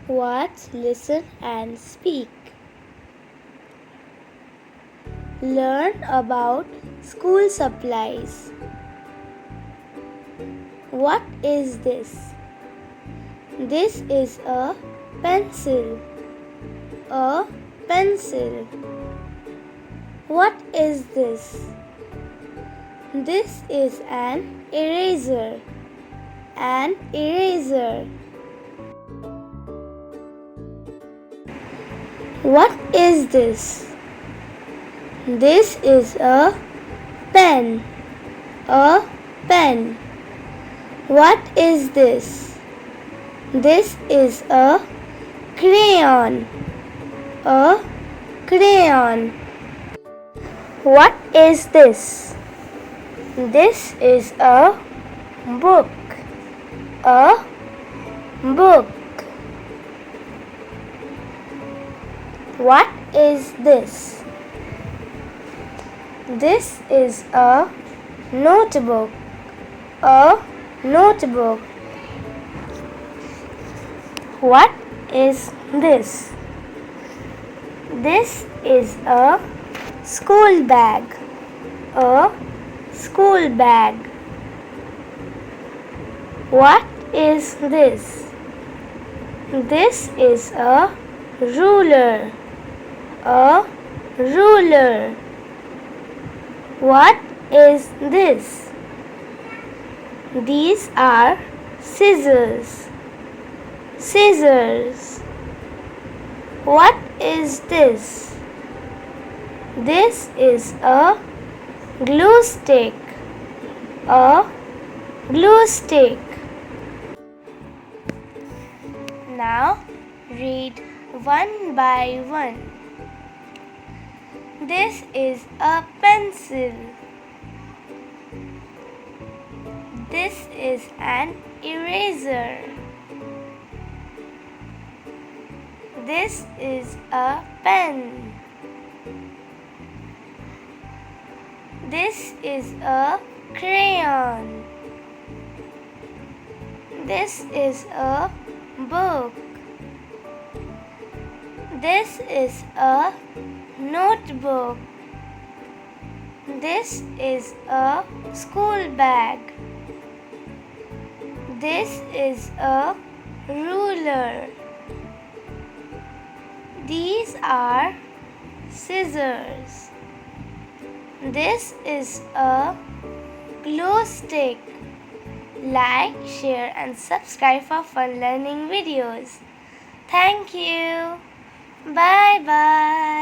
Watch, listen and speak. Learn about school supplies. What is this? This is a pencil. A pencil. What is this? This is an eraser. An eraser. What is this? This is a pen. A pen. What is this? This is a crayon. A crayon. What is this? This is a book. A book. What is this? This is a notebook. A notebook. What is this? This is a school bag. A school bag. What is this? This is a ruler. A ruler. What is this? These are scissors. Scissors. What is this? This is a glue stick. A glue stick. Now read one by one. This is a pencil. This is an eraser. This is a pen. This is a crayon. This is a book. This is a notebook. This is a school bag. This is a ruler. These are scissors. This is a glue stick. Like, share and subscribe for fun learning videos. Thank you. Bye bye.